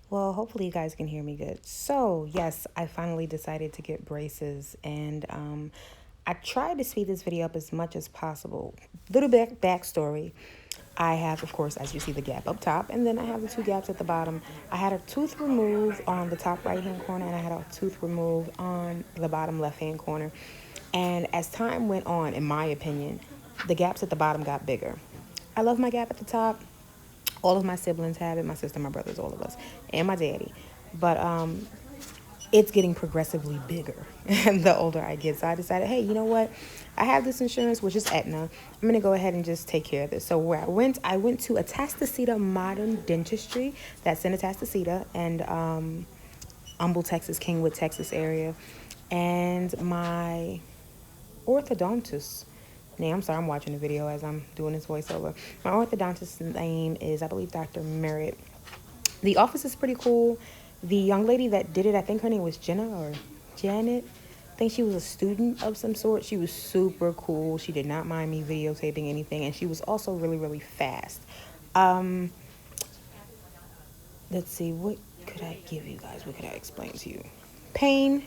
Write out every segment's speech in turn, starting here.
Well, hopefully you guys can hear me good. So, yes, I finally decided to get braces, and I tried to speed this video up as much as possible. Little bit backstory. I have, of course, as you see, the gap up top, and then I have the two gaps at the bottom. I had a tooth removed on the top right-hand corner, and I had a tooth removed on the bottom left-hand corner. And as time went on, in my opinion, the gaps at the bottom got bigger. I love my gap at the top. All of my siblings have it, my sister, my brothers, all of us, and my daddy. But it's getting progressively bigger the older I get. So I decided, hey, you know what? I have this insurance, which is Aetna. I'm gonna go ahead and just take care of this. So where I went to Atascocita Modern Dentistry. That's in Atascocita and Humble, Texas, Kingwood, Texas area. And my orthodontist name, I'm sorry, I'm watching the video as I'm doing this voiceover. My orthodontist's name is, I believe, Dr. Merritt. The office is pretty cool. The young lady that did it, I think her name was Jenna or Janet. I think she was a student of some sort. She was super cool. She did not mind me videotaping anything, and she was also really, really fast. Um, let's see, what could I give you guys? What could I explain to you? Pain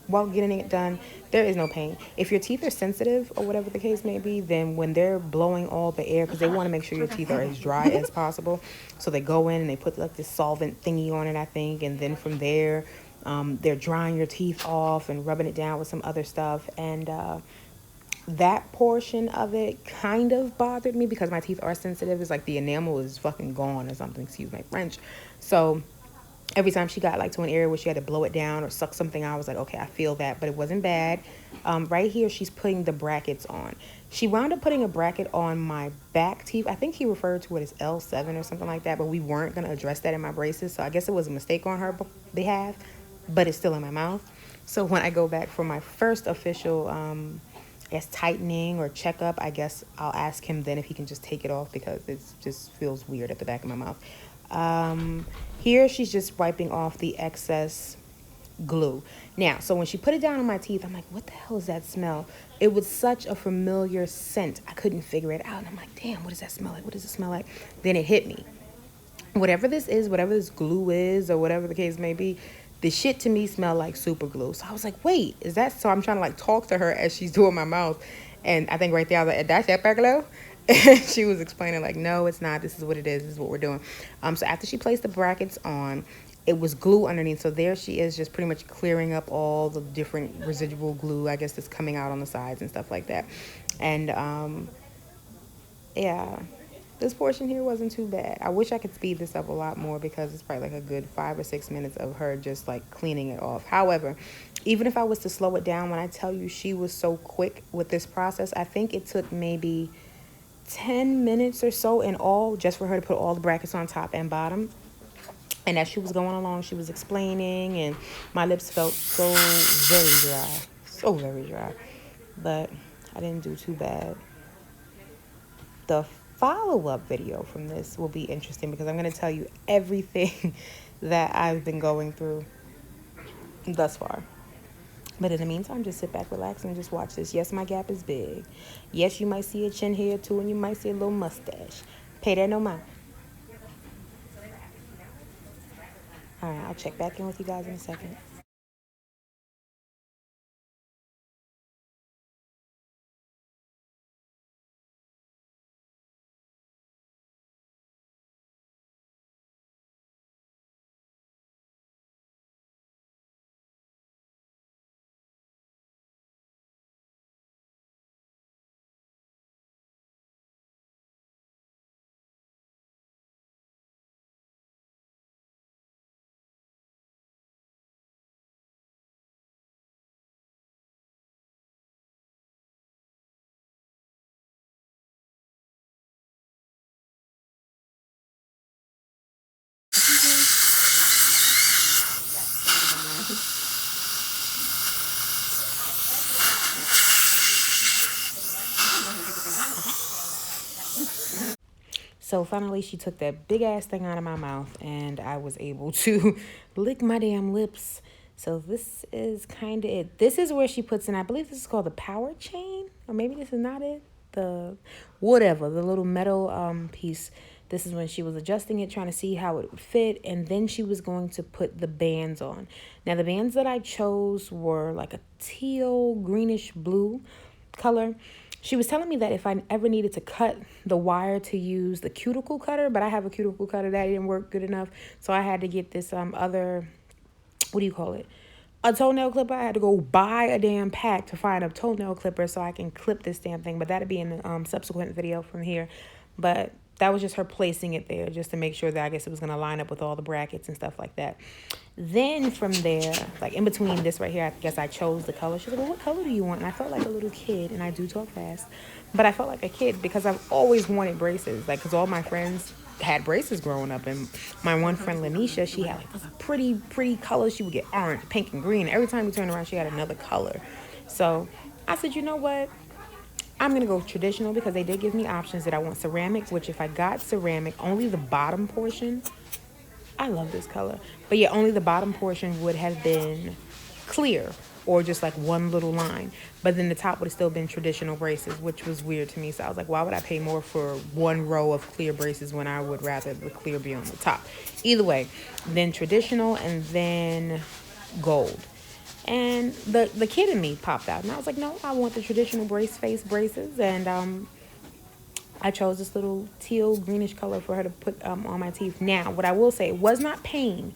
while getting it done, there is no pain. If your teeth are sensitive or whatever the case may be, then when they're blowing all the air, because they want to make sure your teeth are as dry as possible, so they go in and they put like this solvent thingy on it, I think, and then from there, they're drying your teeth off and rubbing it down with some other stuff, and that portion of it kind of bothered me because my teeth are sensitive. It's like the enamel is fucking gone or something, excuse my French. So every time she got like to an area where she had to blow it down or suck something out, I was like, okay, I feel that, but it wasn't bad. Right here, she's putting the brackets on. She wound up putting a bracket on my back teeth. I think he referred to it as L7 or something like that, but we weren't going to address that in my braces. So I guess it was a mistake on her behalf, but it's still in my mouth. So when I go back for my first official, tightening or checkup, I guess I'll ask him then if he can just take it off because it just feels weird at the back of my mouth. Here she's just wiping off the excess glue. Now, so when she put it down on my teeth, I'm like, what the hell is that smell? It was such a familiar scent. I couldn't figure it out. And I'm like, damn, what does that smell like? What does it smell like? Then it hit me. Whatever this is, whatever this glue is, or whatever the case may be, the shit to me smelled like super glue. So I was like, wait, is that? So I'm trying to like talk to her as she's doing my mouth. And I think right there I was like, that's that glue? And she was explaining like, no, it's not. This is what it is. This is what we're doing. So after she placed the brackets on, it was glue underneath. So there she is just pretty much clearing up all the different residual glue, I guess, that's coming out on the sides and stuff like that. And yeah, this portion here wasn't too bad. I wish I could speed this up a lot more because it's probably like a good 5 or 6 minutes of her just like cleaning it off. However, even if I was to slow it down, when I tell you she was so quick with this process, I think it took maybe 10 minutes or so in all just for her to put all the brackets on top and bottom. And as she was going along, she was explaining, and my lips felt so very dry. So very dry. But I didn't do too bad. The follow-up video from this will be interesting because I'm going to tell you everything that I've been going through thus far. But in the meantime, just sit back, relax, and just watch this. Yes, my gap is big. Yes, you might see a chin hair too, and you might see a little mustache. Pay that no mind. All right, I'll check back in with you guys in a second. So finally, she took that big ass thing out of my mouth, and I was able to lick my damn lips. So this is kind of it. This is where she puts in, I believe this is called the power chain, or maybe this is not it. The whatever, the little metal piece This is when she was adjusting it, trying to see how it would fit. And then she was going to put the bands on. Now, the bands that I chose were like a teal, greenish blue color. She was telling me that if I ever needed to cut the wire to use the cuticle cutter, but I have a cuticle cutter that didn't work good enough. So I had to get this other, what do you call it? A toenail clipper. I had to go buy a damn pack to find a toenail clipper so I can clip this damn thing. But that'll be in the subsequent video from here. But that was just her placing it there just to make sure that I guess it was going to line up with all the brackets and stuff like that. Then from there, like in between this right here, I guess I chose the color. She was like, well, what color do you want? And I felt like a little kid, and I do talk fast. But I felt like a kid because I've always wanted braces. Like, because all my friends had braces growing up. And my one friend, Lanisha, she had like this pretty colors. She would get orange, pink, and green. Every time we turned around, she had another color. So I said, you know what? I'm going to go traditional because they did give me options that I want ceramic, which if I got ceramic, only the bottom portion, I love this color. But yeah, only the bottom portion would have been clear or just like one little line. But then the top would have still been traditional braces, which was weird to me. So I was like, why would I pay more for one row of clear braces when I would rather the clear be on the top? Either way, then traditional and then gold. And the kid in me popped out. And I was like, no, I want the traditional face braces. And I chose this little teal greenish color for her to put on my teeth. Now, what I will say, it was not pain.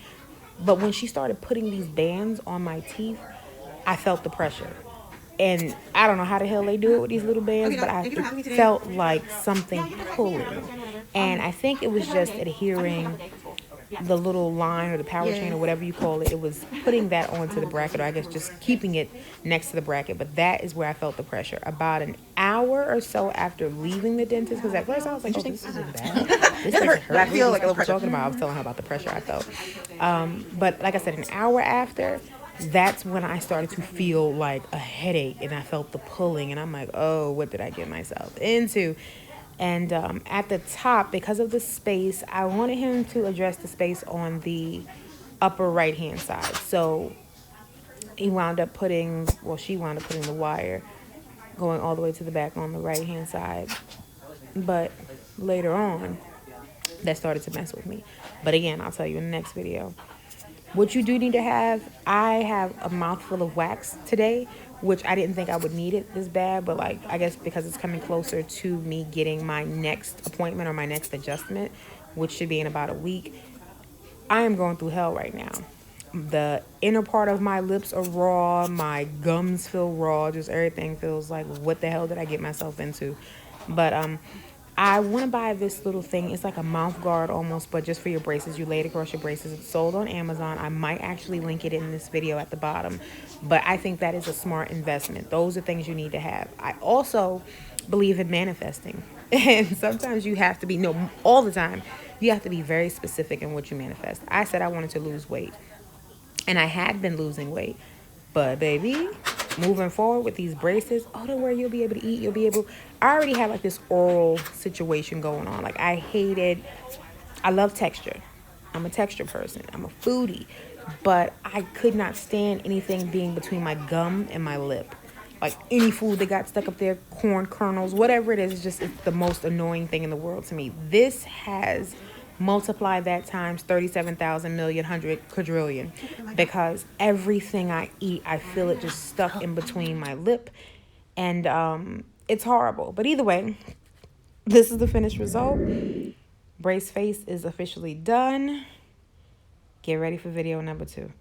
But when she started putting these bands on my teeth, I felt the pressure. And I don't know how the hell they do it with these little bands, but I felt like something pulling. And I think it was just adhering the little line or the power chain or whatever you call it. It was putting that onto the bracket, or I guess just keeping it next to the bracket. But that is where I felt the pressure. About an hour or so after leaving the dentist, because at first I was like, oh, this isn't bad. This doesn't hurt. I feel like a little pressure. I was telling her about the pressure I felt. But like I said, an hour after, that's when I started to feel like a headache, and I felt the pulling, and I'm like, oh, what did I get myself into? And at the top, because of the space, I wanted him to address the space on the upper right-hand side. So she wound up putting the wire going all the way to the back on the right-hand side. But later on, that started to mess with me. But again, I'll tell you in the next video. What you do need to have, I have a mouthful of wax today, which I didn't think I would need it this bad, but like, I guess because it's coming closer to me getting my next appointment or my next adjustment, which should be in about a week, I am going through hell right now. The inner part of my lips are raw, my gums feel raw, just everything feels like, what the hell did I get myself into? But I want to buy this little thing. It's like a mouth guard almost, but just for your braces. You lay it across your braces. It's sold on Amazon. I might actually link it in this video at the bottom. But I think that is a smart investment. Those are things you need to have. I also believe in manifesting. And sometimes you have to be, no, all the time, you have to be very specific in what you manifest. I said I wanted to lose weight. And I had been losing weight. But baby, moving forward with these braces, oh, don't worry, you'll be able to eat. You'll be able, I already have like this oral situation going on. Like I love texture. I'm a texture person. I'm a foodie. But I could not stand anything being between my gum and my lip. Like any food that got stuck up there, corn kernels, whatever it is, it's the most annoying thing in the world to me. This has multiply that times 37,000 million, 100 quadrillion, because everything I eat, I feel it just stuck in between my lip, and it's horrible. But either way, this is the finished result. Brace face is officially done. Get ready for video number 2.